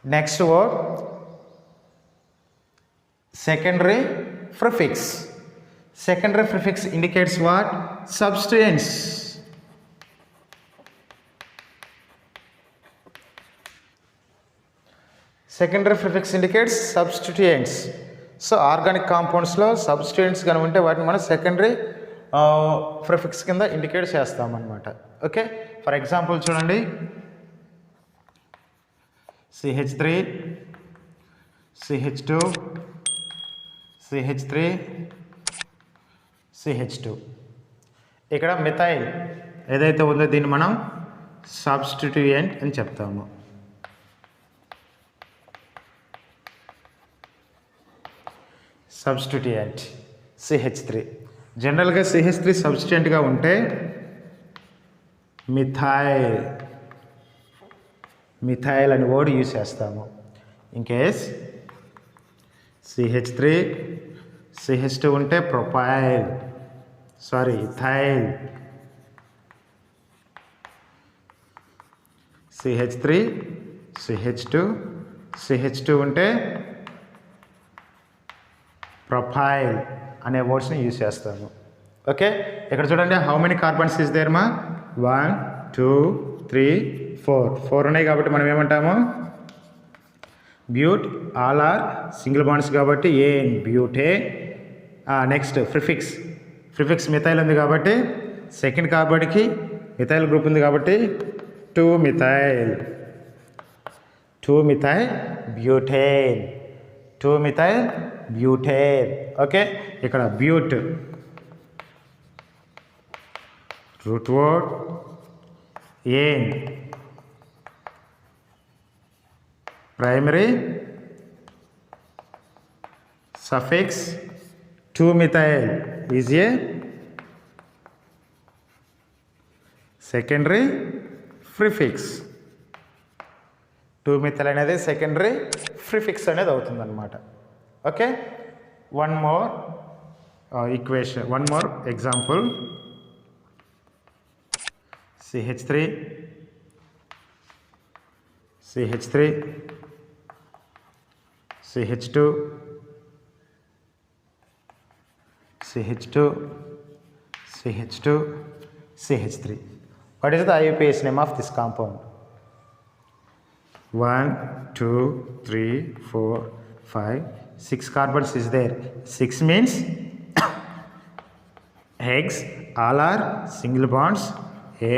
Next word, secondary prefix. Secondary prefix indicates what? Substituents. Secondary prefix indicates substituents. So organic కాంపౌండ్స్లో substituents కనుక ఉంటే వాటిని మనం secondary prefix కింద ఇండికేట్ చేస్తామన్నమాట. ఓకే, ఫర్ ఎగ్జాంపుల్ చూడండి, CH3, CH2, CH3, CH2. ఇక్కడ మిథైల్ ఏదైతే ఉందో దీన్ని మనం సబ్స్టిట్యూయెంట్ అని చెప్తాము. Substituent CH3. జనరల్గా CH3 సబ్స్టిట్యూయెంట్గా ఉంటే మిథైల్ అని వర్డ్ యూజ్ చేస్తాము. ఇన్ కేస్ CH3 CH2 ఉంటే ఇథైల్. CH3 CH2 ఉంటే ప్రొపైల్ అనే వర్డ్స్ని యూజ్ చేస్తాము. ఓకే, ఇక్కడ చూడండి, how many carbons is there మా? 1 2 3 4 ఉన్నాయి కాబట్టి మనం ఏమంటాము? But. All are single bonds కాబట్టి ane butane. Next prefix methyl ఉంది కాబట్టి సెకండ్ కార్బన్కి మిథైల్ గ్రూప్ ఉంది కాబట్టి 2 methyl butane. 2 methyl butane. Okay, ఇక్కడ but root word, ane primary suffix, 2 methyl is a secondary prefix. 2 methyl అనేది సెకండరీ ప్రిఫిక్స్ అనేది అవుతుందన్నమాట. Okay, one more example, CH3 CH2 CH3. What is the IUPAC name of this compound? 1 2 3 4 5 6 carbons is there. 6 means hex, all are single bonds,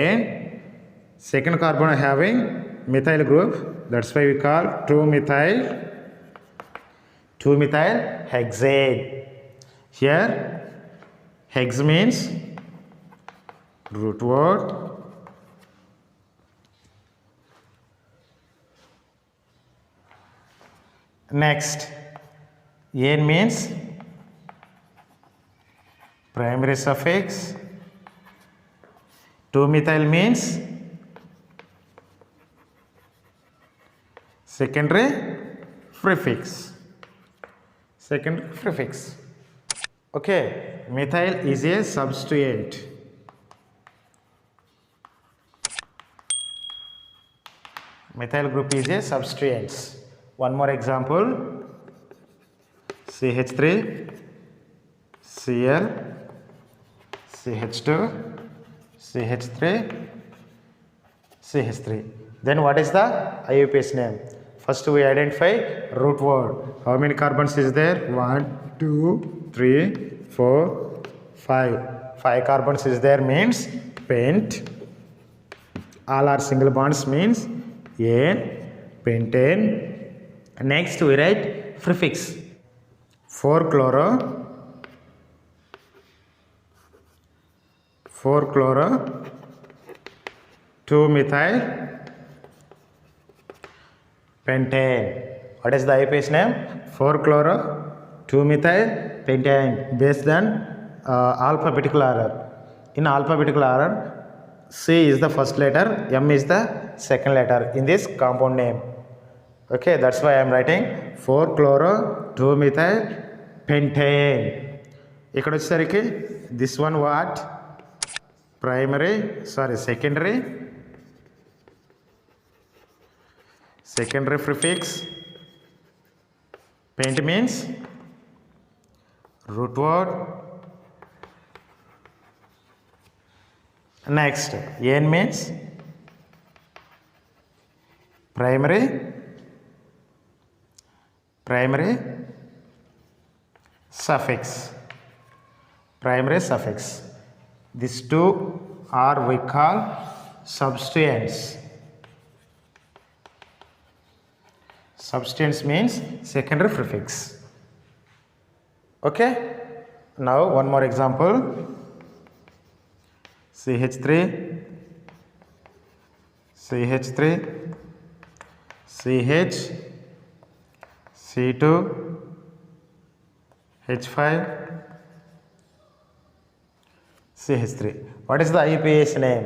and second carbon having methyl group, that's why we call 2 methyl hexane. Here hex means root word, next ane means primary suffix, 2 methyl means secondary prefix. Okay, methyl is a substituent. Methyl group is a substituents. One more example, CH3 Cl CH2 CH3 CH3. Then what is the IUPAC name? First we identify root word. How many carbons is there? 1 2 3 4 5. 5 carbons is there means pent. All are single bonds means ane, pentane. Next we write prefix. 4 chloro 2 methyl pentane. What is the IUPAC name? 4 chloro 2 methyl pentane based on alphabetical order. In alphabetical order, C is the first letter, M is the second letter in this compound name. Okay, that's why I am writing 4 chloro 2 methyl pentane. ఇక్కడ వచ్చేసరికి this one what? secondary secondary prefix. Paint means root word. Next, an means primary suffix. Primary suffix. These two are we call substituents. Substituents means secondary prefix. Okay. Now one more example. CH3, CH3, CH, C2, H5, CH3. What is the IUPAC name?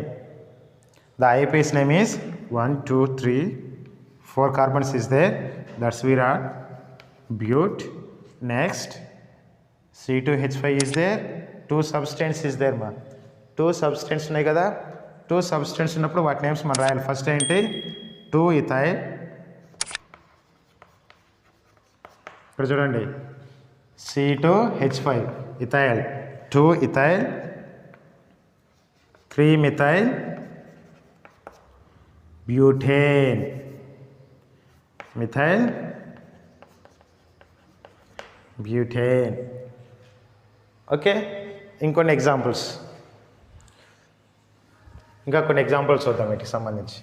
The IUPAC name is 1, 2, 3, 4 carbons is there. That's we are but. Next, C2H5 is there. 2 substance is there ma. 2 substance ఉన్నాయి కదా. 2 substance ఉన్నప్పుడు వాటి names మనం రాయాలి. First ఏంటి 2 ethyl. ఇక్కడ చూడండి C2H5 ethyl, 2 ethyl, 3 methyl butane, methyl butane. Okay. ఇంకొన్ని ఎగ్జాంపుల్స్ చూద్దాం వీటికి సంబంధించి.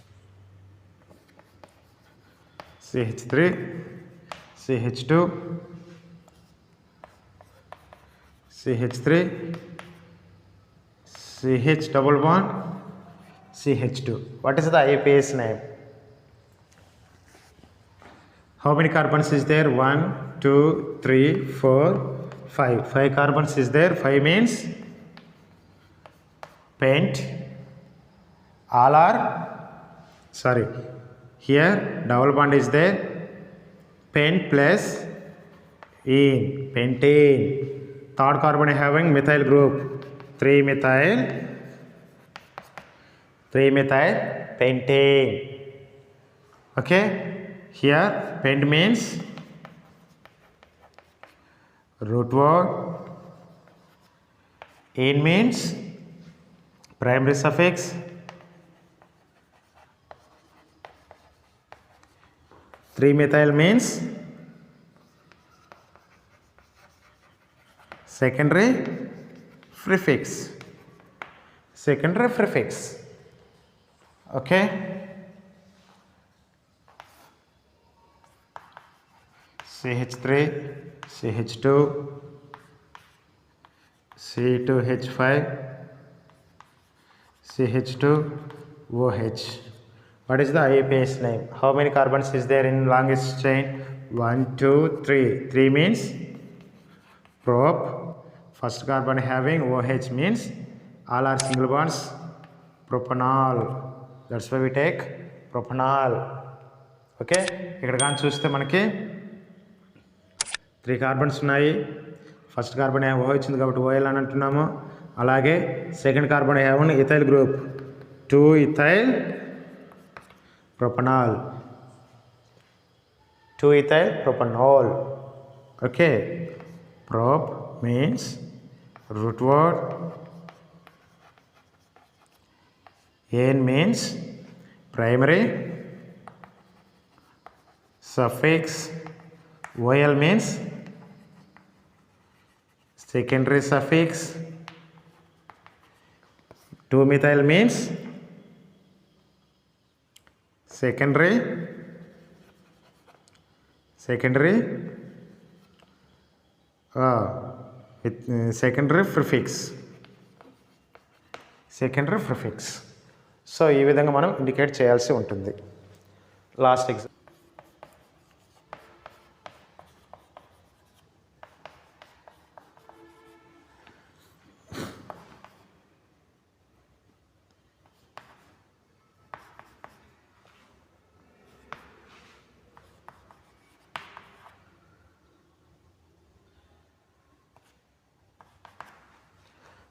CH3, CH2, CH3, CH double bond, CH2. What is the IUPAC name? How many carbons is there? 1, 2, 3, 4, 5. 5 carbons is there. 5 means pent. All are, sorry, here double bond is there. Pent plus ene, pentane. Third carbon having methyl group. 3 methyl pentane. Okay. Here pent means root word. Ene means primary suffix. 3 methyl means secondary prefix. Okay. CH3, CH2, C2H5, CH2, OH. What is the IUPAC name? How many carbons is there in longest chain? 1, 2, 3. 3 means prop. First carbon having OH means all are single bonds. Propanol. That's why we take propanol. Okay. ఇక్కడ కానీ చూస్తే మనకి 3 carbons ఉన్నాయి. First carbon OH ఉంది కాబట్టి OL అని అంటున్నాము. అలాగే second carbon have ethyl group 2 ethyl propanol. 2 ethyl propanol. Okay. Prop means root word. Ane means primary suffix. OL means secondary suffix. 2 methyl means secondary prefix. So ఈ విధంగా మనం indicate చేయాల్సి ఉంటుంది. Last example.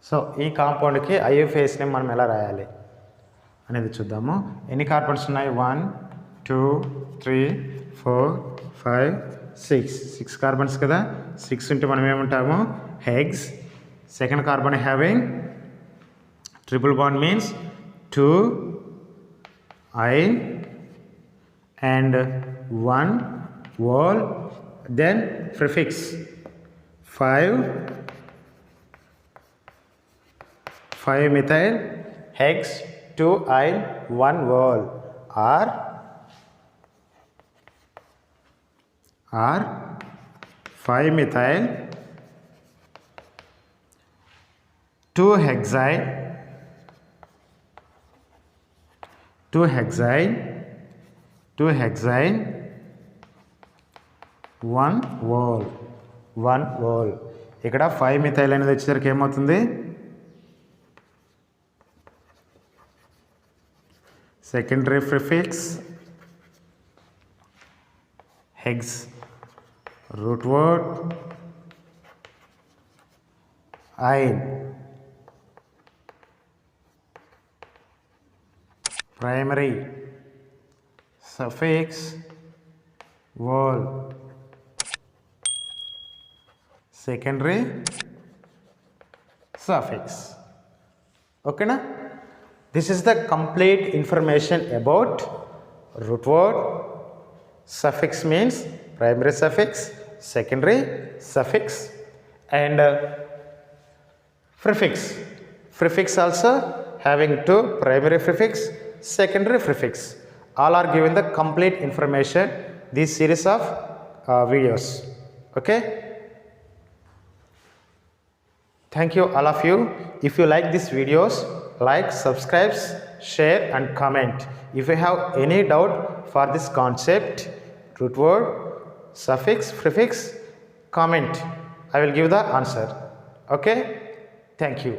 సో ఈ కాంపౌండ్కి IUPAC name మనం ఎలా రాయాలి అనేది చూద్దాము. ఎన్ని కార్బన్స్ ఉన్నాయి? 1, 2, 3 4 5 6 కార్బన్స్ కదా. 6 ఉంటే మనం ఏమంటాము eggs. Second carbon having triple bond means 2 iron and 1 wall. Then prefix 5 methyl hex 2 iron 1 wall or 5 methyl 2 hexyl 1 wall. ఇక్కడ 5 మిథైల్ అనేది వచ్చేసరికి ఏమవుతుంది, secondary prefix hex root word ane primary suffix wall secondary suffix. Okay na? This is the complete information about root word. Suffix means primary suffix, secondary suffix, and prefix also having 2 primary prefix, secondary prefix. All are given the complete information this series of videos. Okay, thank you all of you. If you like these videos, like, subscribe, share and comment. If you have any doubt for this concept, root word, suffix, prefix, comment. I will give the answer. Okay, thank you.